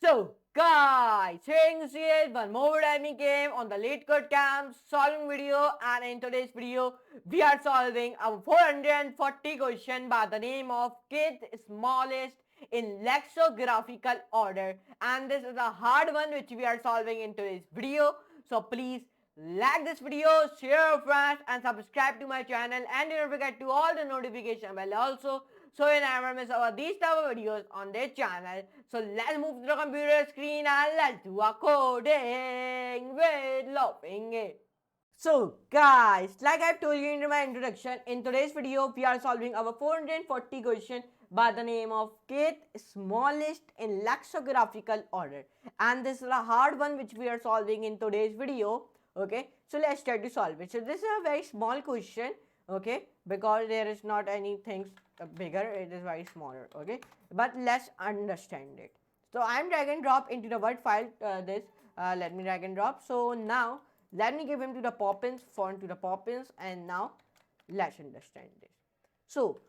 So, guys, here's one more timing game on the LeetCode camp solving video, and in today's video, we are solving a 440 question by the name of Kith Smallest in lexicographical order, and this is a hard one which we are solving in today's video. So please like this video, share with friends, and subscribe to my channel, and don't forget to all the notification bell also, so you never miss our these type of videos on this channel. So let's move to the computer screen and let's do a coding with loving it. So guys, like I've told you in my introduction, in today's video we are solving our 440 question by the name of Kith Smallest in lexicographical order, and this is a hard one which we are solving in today's video. Okay, so let's try to solve it. So this is a very small question, okay, because there is not anything bigger, it is very smaller, okay, but let's understand it. So I'm drag and drop into the Word file let me drag and drop. So now let me give him to the Poppins, font to the Poppins, and now let's understand this. So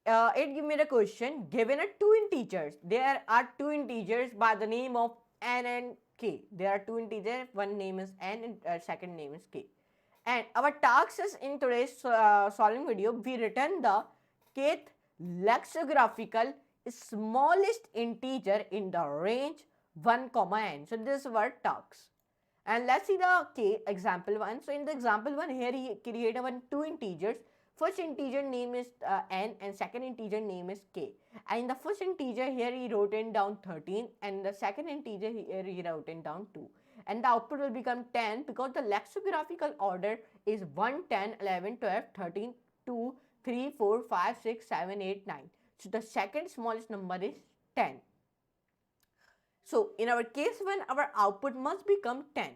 it give me the question, given a two integers, there are two integers by the name of n and k. There are two integers, one name is n and second name is k. And our task is, in today's solving video, we return the kth lexicographical smallest integer in the range 1, n. So this is our task. And let's see the example 1. So in the example 1, here he created two integers. First integer name is n and second integer name is k. And in the first integer here he wrote in down 13, and the second integer here he wrote in down 2. And the output will become 10 because the lexicographical order is 1, 10, 11, 12, 13, 2, 3, 4, 5, 6, 7, 8, 9. So the second smallest number is 10. So in our case 1, our output must become 10.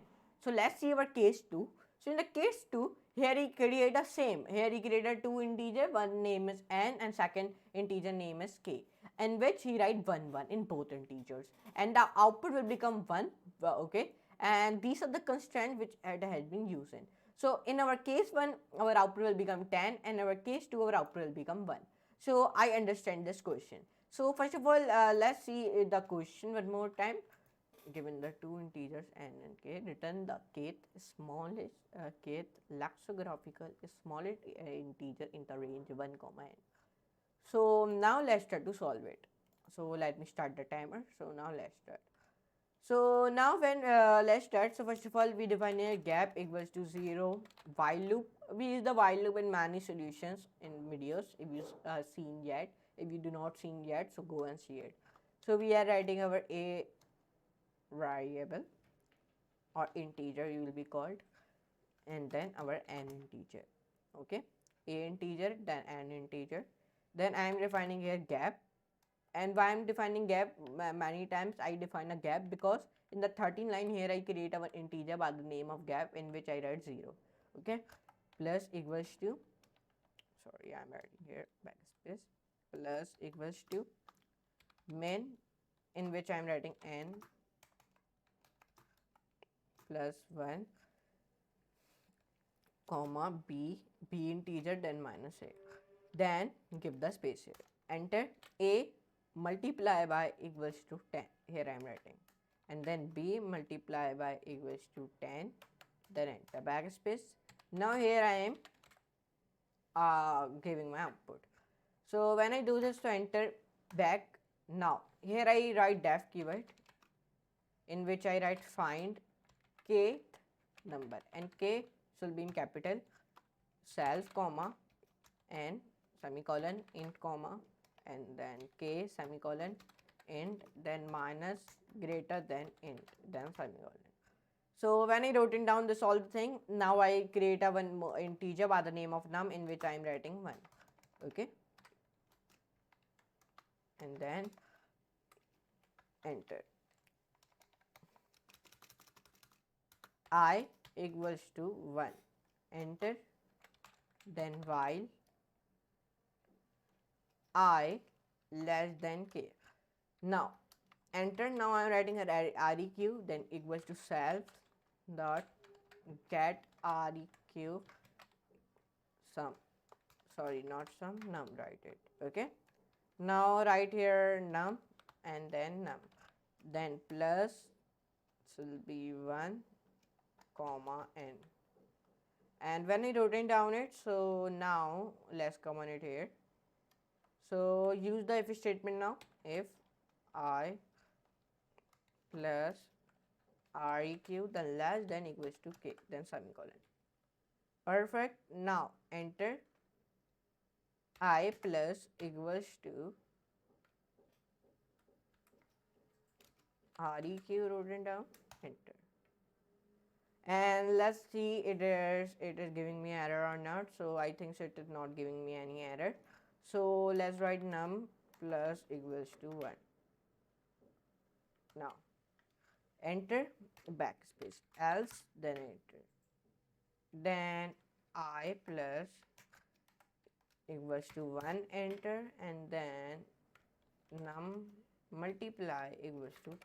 So let's see our case 2. So in the case 2, here he created the same. Here he created two integer, one name is n and second integer name is k, in which he write 1, 1 in both integers. And the output will become 1, okay. And these are the constraints which it has been using. So in our case 1, our output will become 10, and our case 2, our output will become 1. So I understand this question. So first of all, let's see the question one more time. Given the two integers n and k, return the kth smallest kth lexicographical smallest integer in the range 1, n. So now let's try to solve it. So let me start the timer. So now let's start. So now when let's start. So first of all, we define a gap equals to 0 while loop. We use the while loop in many solutions in videos. If you seen yet, if you do not seen yet, so go and see it. So we are writing our a variable or integer, you will be called, and then our n integer, okay, a integer, then n integer. Then I am defining here gap. And why I am defining gap, many times I define a gap because in the 13th line here I create our integer by the name of gap, in which I write 0, okay, plus equals to, sorry, I am writing here backspace, plus equals to min, in which I am writing n plus 1, comma b integer, then minus a. Then give the space here. Enter a multiply by equals to 10. Here I am writing. And then b multiply by equals to 10. Then enter backspace. Now here I am giving my output. So when I do this, to enter back, now here I write def keyword, in which I write find kth number, and k should be in capital, self, comma, and semicolon, int, comma, and then k semicolon, int, then minus greater than int, then semicolon. So when I wrote it down this all thing, now I create a one more integer by the name of num, in which I am writing 1, okay, and then enter. I equals to 1, enter, then while I less than k. Now enter. Now I am writing a req, then equals to self dot get req sum, sorry, not sum, num, write it, okay. Now write here num and then num. then plus, so will be 1 comma n. And when I rotate down it, so now let's come on it here. So use the if statement now. If I plus req then less than equals to k, then semicolon. Perfect. Now enter I plus equals to req written down, enter. And let's see it is giving me error or not. So I think so it is not giving me any error. So let's write num plus equals to 1. Now enter, backspace, else, then enter. Then I plus equals to 1, enter, and then num multiply equals to 10,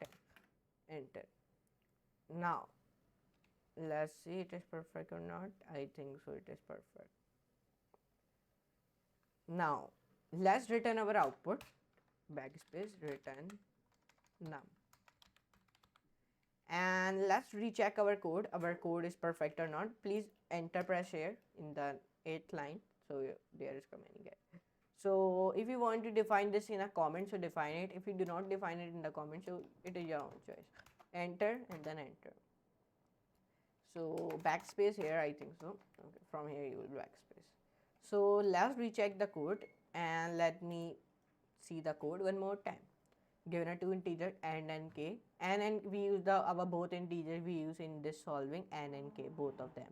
enter. Now let's see it is perfect or not. I think so it is perfect. Now let's return our output, backspace, return num, and let's recheck our code. Our code is perfect or not. Please enter, press here in the 8th line. So there is command get. So if you want to define this in a comment, so define it. If you do not define it in the comment, so it is your own choice. Enter and then enter. So backspace here, I think so. Okay, from here you will backspace. So let's recheck the code and let me see the code one more time. Given a 2 integer n and k, and we use our both integers we use in this solving, n and k, both of them.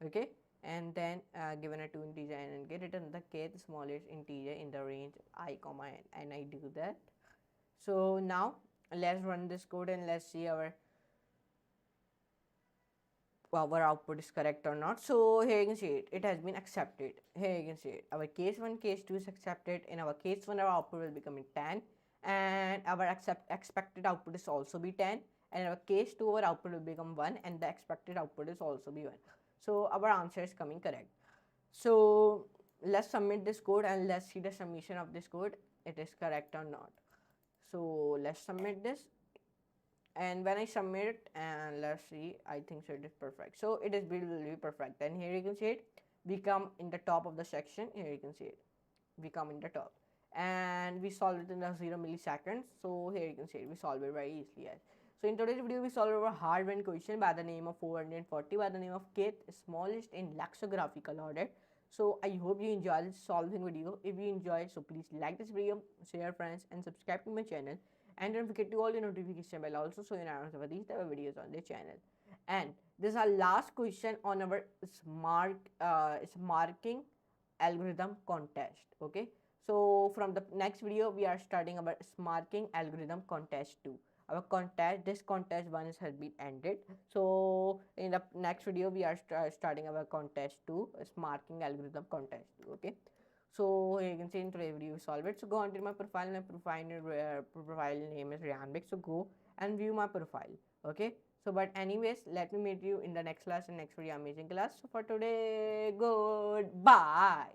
Okay, and then given a 2 integer n and k, return the kth smallest integer in the range I comma n, and I do that. So now let's run this code and let's see our output is correct or not. So here you can see it has been accepted. Here you can see it, our case 1, case 2 is accepted. In our case 1 our output will become 10, and our expected output is also be 10, and our case 2 our output will become 1, and the expected output is also be 1. So our answer is coming correct. So let's submit this code and let's see the submission of this code, it is correct or not. So let's submit this, and when I submit it, and let's see, I think so it is perfect. So it is will be perfect. And here you can see it, we come in the top of the section. Here you can see it, we come in the top, and we solve it in the 0 milliseconds. So here you can see it, we solve it very easily. So in today's video we solved a hard one question by the name of 440 by the name of kth smallest in lexicographical order. So I hope you enjoyed this solving video. If you enjoyed, so please like this video, share friends, and subscribe to my channel, and don't forget to all the notification bell also, so you know about these type of videos on the channel. And this is our last question on our marking algorithm contest. Okay, so from the next video we are starting our marking algorithm contest 2. Our contest, this contest one has been ended. So in the next video we are starting our contest 2, marking algorithm contest 2. Okay, so here you can see in today's video we solve it. So go on to my profile. My profile name is Rayyan. So go and view my profile. Okay, so but anyways, let me meet you in the next class, in next video amazing class. So for today, goodbye.